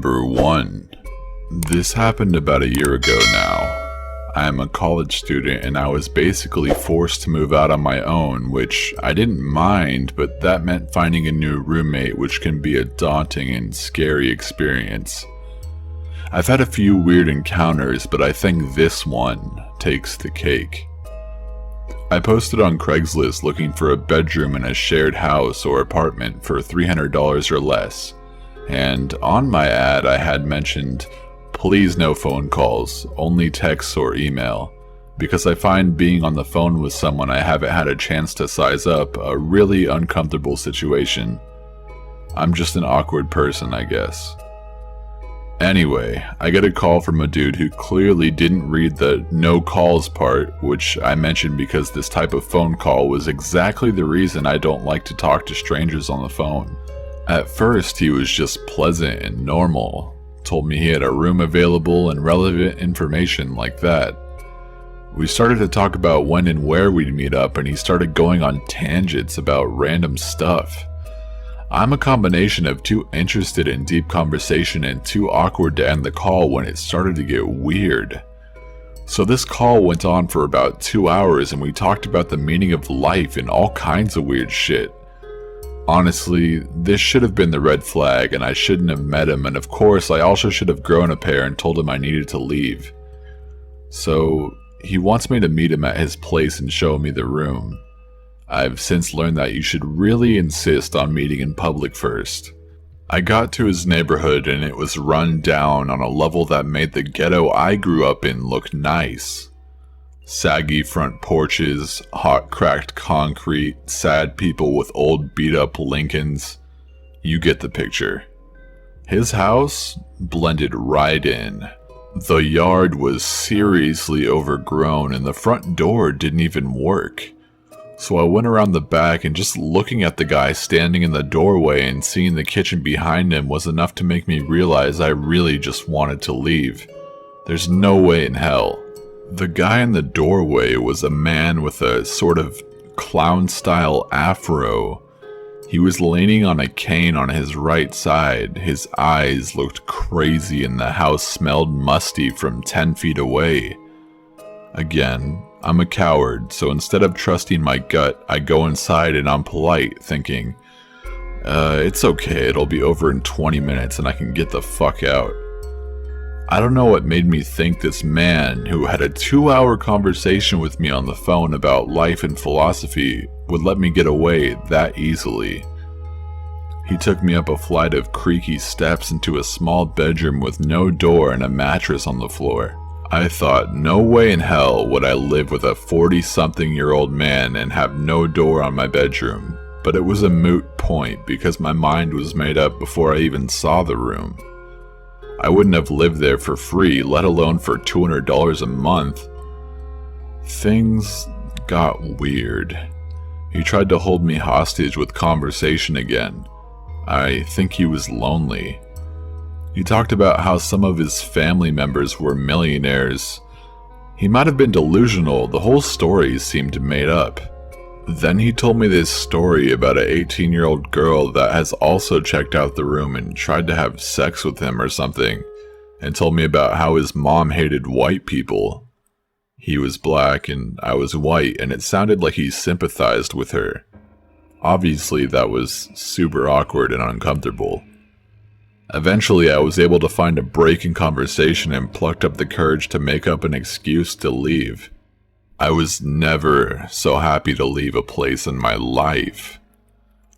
Number 1. This happened about a year ago now. I am a college student and I was basically forced to move out on my own, which I didn't mind, but that meant finding a new roommate, which can be a daunting and scary experience. I've had a few weird encounters, but I think this one takes the cake. I posted on Craigslist looking for a bedroom in a shared house or apartment for $300 or less. And on my ad I had mentioned, please no phone calls, only texts or email, because I find being on the phone with someone I haven't had a chance to size up a really uncomfortable situation. I'm just an awkward person, I guess. Anyway, I get a call from a dude who clearly didn't read the no calls part, which I mentioned because this type of phone call was exactly the reason I don't like to talk to strangers on the phone. At first, he was just pleasant and normal, told me he had a room available and relevant information like that. We started to talk about when and where we'd meet up, and he started going on tangents about random stuff. I'm a combination of too interested in deep conversation and too awkward to end the call when it started to get weird. So this call went on for about 2 hours and we talked about the meaning of life and all kinds of weird shit. Honestly, this should have been the red flag and I shouldn't have met him, and of course I also should have grown a pair and told him I needed to leave. So he wants me to meet him at his place and show me the room. I've since learned that you should really insist on meeting in public first. I got to his neighborhood and it was run down on a level that made the ghetto I grew up in look nice. Saggy front porches, hot cracked concrete, sad people with old beat up Lincolns. You get the picture. His house blended right in. The yard was seriously overgrown and the front door didn't even work. So I went around the back, and just looking at the guy standing in the doorway and seeing the kitchen behind him was enough to make me realize I really just wanted to leave. There's no way in hell. The guy in the doorway was a man with a sort of clown-style afro. He was leaning on a cane on his right side. His eyes looked crazy and the house smelled musty from 10 feet away. Again, I'm a coward, so instead of trusting my gut, I go inside and I'm polite, thinking, it's okay, it'll be over in 20 minutes and I can get the fuck out. I don't know what made me think this man, who had a 2-hour conversation with me on the phone about life and philosophy, would let me get away that easily. He took me up a flight of creaky steps into a small bedroom with no door and a mattress on the floor. I thought, no way in hell would I live with a 40-something-year-old man and have no door on my bedroom, but it was a moot point because my mind was made up before I even saw the room. I wouldn't have lived there for free, let alone for $200 a month. Things got weird. He tried to hold me hostage with conversation again. I think he was lonely. He talked about how some of his family members were millionaires. He might have been delusional, the whole story seemed made up. Then he told me this story about an 18-year-old girl that has also checked out the room and tried to have sex with him or something, and told me about how his mom hated white people. He was black and I was white, and it sounded like he sympathized with her. Obviously that was super awkward and uncomfortable. Eventually I was able to find a break in conversation and plucked up the courage to make up an excuse to leave. I was never so happy to leave a place in my life.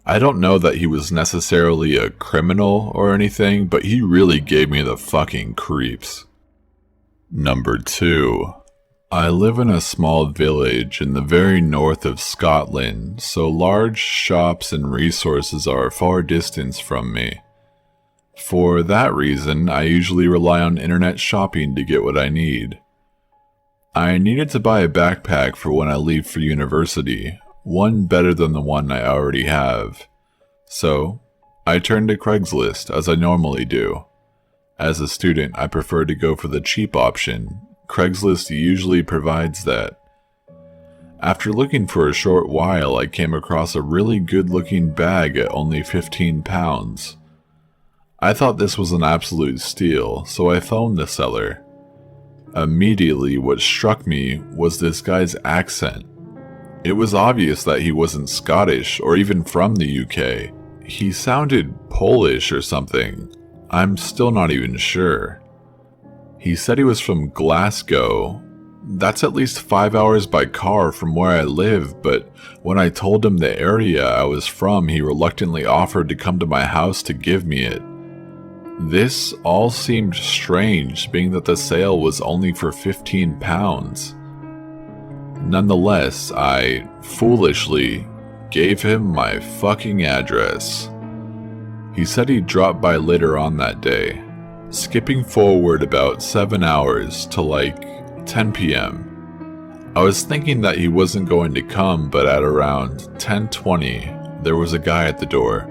I don't know that he was necessarily a criminal or anything, but he really gave me the fucking creeps. Number 2. I live in a small village in the very north of Scotland, so large shops and resources are a far distance from me. For that reason, I usually rely on internet shopping to get what I need. I needed to buy a backpack for when I leave for university, one better than the one I already have. So, I turned to Craigslist as I normally do. As a student, I prefer to go for the cheap option. Craigslist usually provides that. After looking for a short while, I came across a really good-looking bag at only £15. I thought this was an absolute steal, so I phoned the seller. Immediately, what struck me was this guy's accent. It was obvious that he wasn't Scottish or even from the UK. He sounded Polish or something. I'm still not even sure. He said he was from Glasgow. That's at least 5 hours by car from where I live, but when I told him the area I was from, he reluctantly offered to come to my house to give me it. This all seemed strange, being that the sale was only for £15. Nonetheless, I foolishly gave him my fucking address. He said he'd drop by later on that day. Skipping forward about 7 hours to like 10 p.m. I was thinking that he wasn't going to come, but at around 10:20, there was a guy at the door.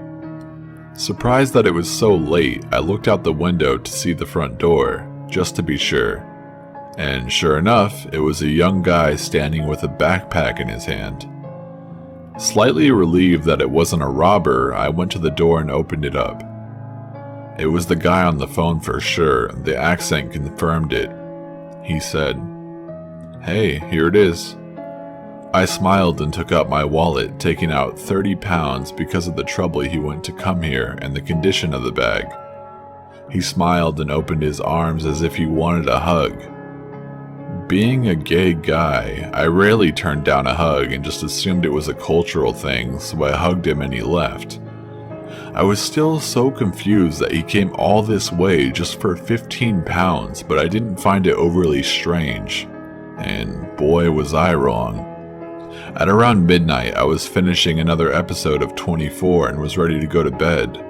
Surprised that it was so late, I looked out the window to see the front door, just to be sure. And sure enough, it was a young guy standing with a backpack in his hand. Slightly relieved that it wasn't a robber, I went to the door and opened it up. It was the guy on the phone for sure. The accent confirmed it. He said, "Hey, here it is." I smiled and took out my wallet, taking out £30 because of the trouble he went to come here and the condition of the bag. He smiled and opened his arms as if he wanted a hug. Being a gay guy, I rarely turned down a hug and just assumed it was a cultural thing, so I hugged him and he left. I was still so confused that he came all this way just for £15, but I didn't find it overly strange. And boy was I wrong. At around midnight, I was finishing another episode of 24 and was ready to go to bed.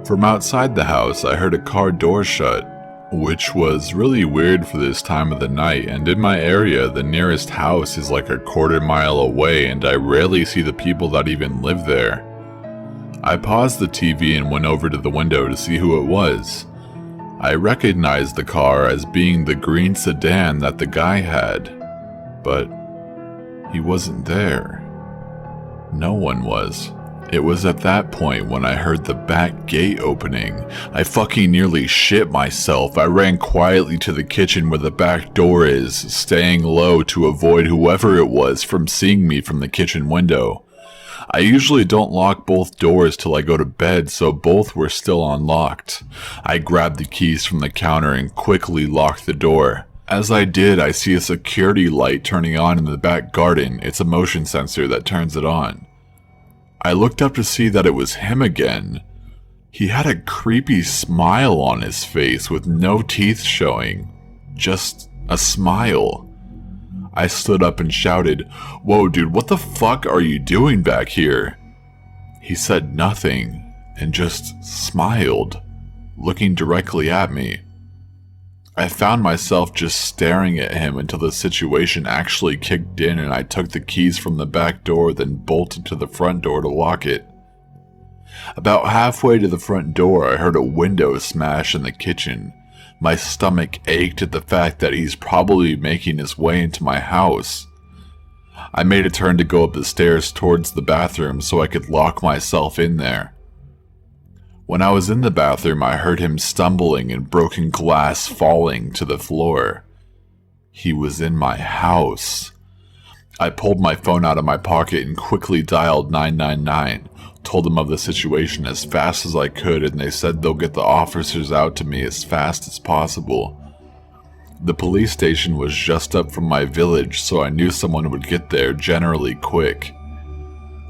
From outside the house, I heard a car door shut, which was really weird for this time of the night, and in my area, the nearest house is like a quarter-mile away, and I rarely see the people that even live there. I paused the TV and went over to the window to see who it was. I recognized the car as being the green sedan that the guy had, but he wasn't there. No one was. It was at that point when I heard the back gate opening. I fucking nearly shit myself. I ran quietly to the kitchen where the back door is, staying low to avoid whoever it was from seeing me from the kitchen window. I usually don't lock both doors till I go to bed, so both were still unlocked. I grabbed the keys from the counter and quickly locked the door. As I did, I see a security light turning on in the back garden. It's a motion sensor that turns it on. I looked up to see that it was him again. He had a creepy smile on his face with no teeth showing. Just a smile. I stood up and shouted, "Whoa, dude, what the fuck are you doing back here?" He said nothing and just smiled, looking directly at me. I found myself just staring at him until the situation actually kicked in and I took the keys from the back door, then bolted to the front door to lock it. About halfway to the front door, I heard a window smash in the kitchen. My stomach ached at the fact that he's probably making his way into my house. I made a turn to go up the stairs towards the bathroom so I could lock myself in there. When I was in the bathroom, I heard him stumbling and broken glass falling to the floor. He was in my house. I pulled my phone out of my pocket and quickly dialed 999, told them of the situation as fast as I could, and they said they'll get the officers out to me as fast as possible. The police station was just up from my village, so I knew someone would get there generally quick.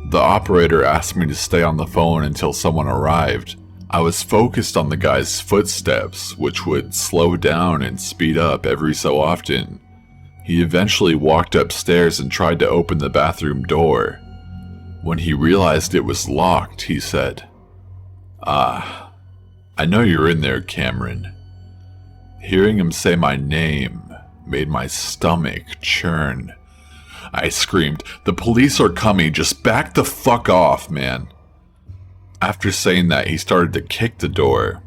The operator asked me to stay on the phone until someone arrived. I was focused on the guy's footsteps, which would slow down and speed up every so often. He eventually walked upstairs and tried to open the bathroom door. When he realized it was locked, he said, "Ah, I know you're in there, Cameron." Hearing him say my name made my stomach churn. I screamed, "The police are coming, just back the fuck off, man." After saying that, he started to kick the door.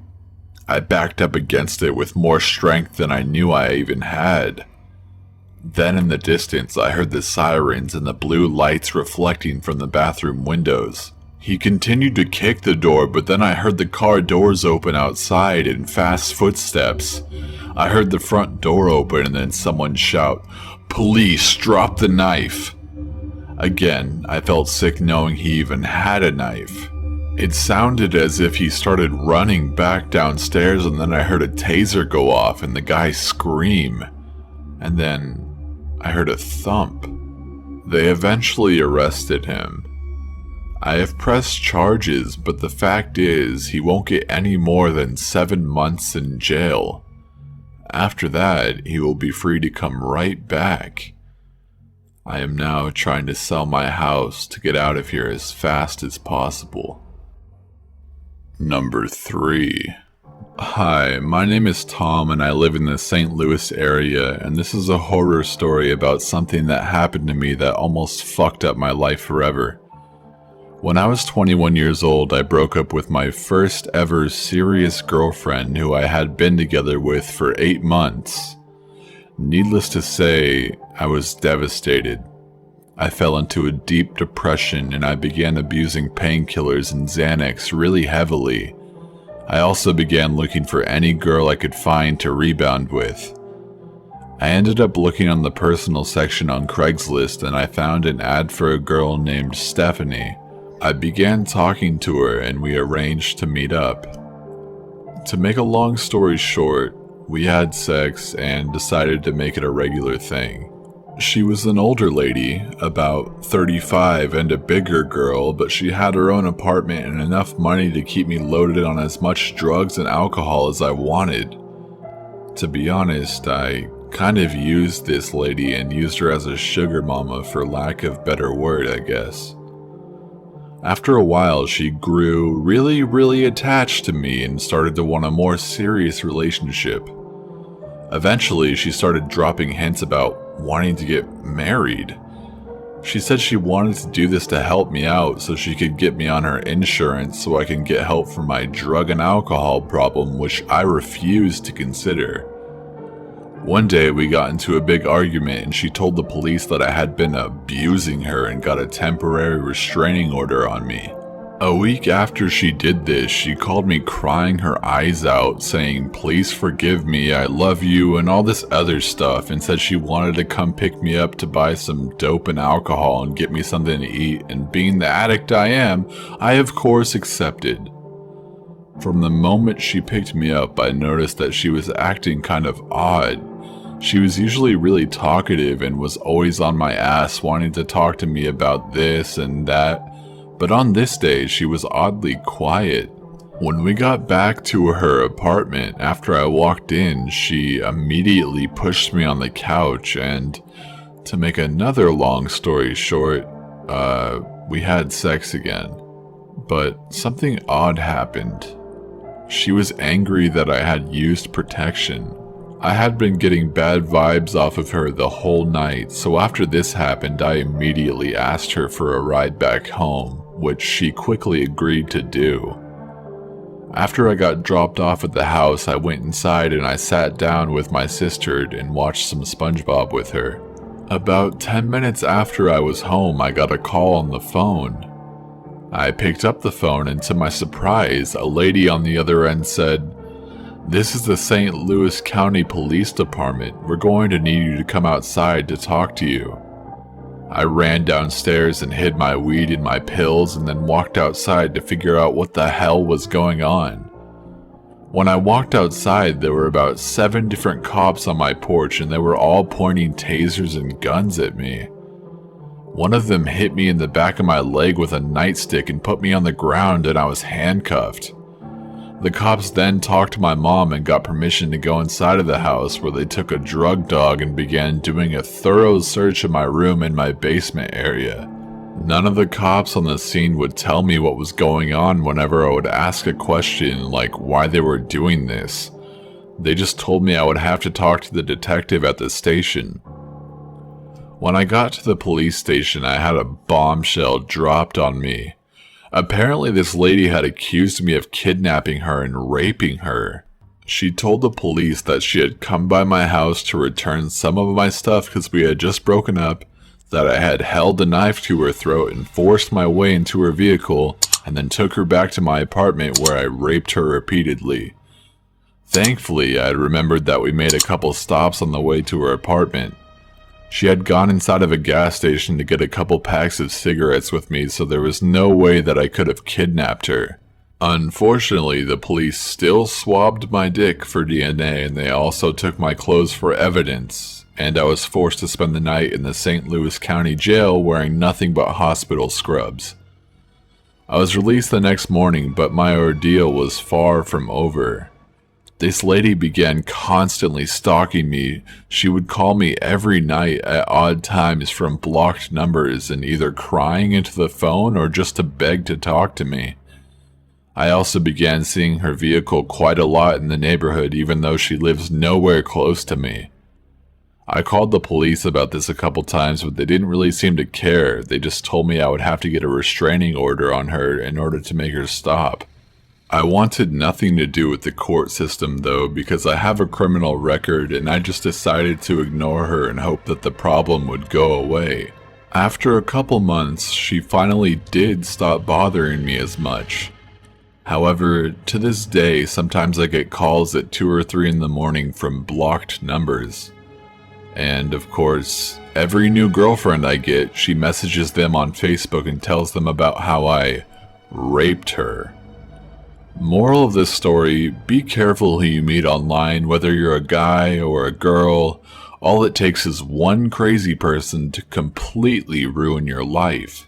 I backed up against it with more strength than I knew I even had. Then in the distance, I heard the sirens and the blue lights reflecting from the bathroom windows. He continued to kick the door, but then I heard the car doors open outside and fast footsteps. I heard the front door open and then someone shout, "Police, drop the knife!" Again, I felt sick knowing he even had a knife. It sounded as if he started running back downstairs, and then I heard a taser go off and the guy scream. And then I heard a thump. They eventually arrested him. I have pressed charges, but the fact is, he won't get any more than 7 months in jail. After that, he will be free to come right back. I am now trying to sell my house to get out of here as fast as possible. Number 3. Hi, my name is Tom and I live in the St. Louis area, and this is a horror story about something that happened to me that almost fucked up my life forever. When I was 21 years old, I broke up with my first ever serious girlfriend who I had been together with for 8 months. Needless to say, I was devastated. I fell into a deep depression and I began abusing painkillers and Xanax really heavily. I also began looking for any girl I could find to rebound with. I ended up looking on the personal section on Craigslist and I found an ad for a girl named Stephanie. I began talking to her and we arranged to meet up. To make a long story short, we had sex and decided to make it a regular thing. She was an older lady, about 35, and a bigger girl, but she had her own apartment and enough money to keep me loaded on as much drugs and alcohol as I wanted. To be honest, I kind of used this lady and used her as a sugar mama for lack of better word, I guess. After a while, she grew really attached to me and started to want a more serious relationship. Eventually, she started dropping hints about wanting to get married. She said she wanted to do this to help me out so she could get me on her insurance so I can get help for my drug and alcohol problem, which I refused to consider. One day we got into a big argument and she told the police that I had been abusing her and got a temporary restraining order on me. A week after she did this, she called me crying her eyes out, saying, "Please forgive me, I love you," and all this other stuff, and said she wanted to come pick me up to buy some dope and alcohol and get me something to eat, and being the addict I am, I of course accepted. From the moment she picked me up, I noticed that she was acting kind of odd. She was usually really talkative and was always on my ass wanting to talk to me about this and that. But on this day, she was oddly quiet. When we got back to her apartment, after I walked in, she immediately pushed me on the couch and, to make another long story short, we had sex again. But something odd happened. She was angry that I had used protection. I had been getting bad vibes off of her the whole night, so after this happened, I immediately asked her for a ride back home, which she quickly agreed to do. After I got dropped off at the house, I went inside and I sat down with my sister and watched some SpongeBob with her. About 10 minutes after I was home, I got a call on the phone. I picked up the phone and to my surprise, a lady on the other end said, "This is the St. Louis County Police Department. We're going to need you to come outside to talk to you." I ran downstairs and hid my weed and my pills and then walked outside to figure out what the hell was going on. When I walked outside, there were about 7 different cops on my porch and they were all pointing tasers and guns at me. One of them hit me in the back of my leg with a nightstick and put me on the ground and I was handcuffed. The cops then talked to my mom and got permission to go inside of the house, where they took a drug dog and began doing a thorough search of my room and my basement area. None of the cops on the scene would tell me what was going on whenever I would ask a question like why they were doing this. They just told me I would have to talk to the detective at the station. When I got to the police station, I had a bombshell dropped on me. Apparently this lady had accused me of kidnapping her and raping her. She told the police that she had come by my house to return some of my stuff because we had just broken up, that I had held a knife to her throat and forced my way into her vehicle, and then took her back to my apartment where I raped her repeatedly. Thankfully, I remembered that we made a couple stops on the way to her apartment. She had gone inside of a gas station to get a couple packs of cigarettes with me, so there was no way that I could have kidnapped her. Unfortunately, the police still swabbed my dick for DNA, and they also took my clothes for evidence, and I was forced to spend the night in the St. Louis County Jail wearing nothing but hospital scrubs. I was released the next morning, but my ordeal was far from over. This lady began constantly stalking me. She would call me every night at odd times from blocked numbers and either crying into the phone or just to beg to talk to me. I also began seeing her vehicle quite a lot in the neighborhood, even though she lives nowhere close to me. I called the police about this a couple times, but they didn't really seem to care. They just told me I would have to get a restraining order on her in order to make her stop. I wanted nothing to do with the court system though, because I have a criminal record, and I just decided to ignore her and hope that the problem would go away. After a couple months, she finally did stop bothering me as much. However, to this day, sometimes I get calls at 2 or 3 in the morning from blocked numbers. And of course, every new girlfriend I get, she messages them on Facebook and tells them about how I raped her. Moral of this story, be careful who you meet online, whether you're a guy or a girl. All it takes is one crazy person to completely ruin your life.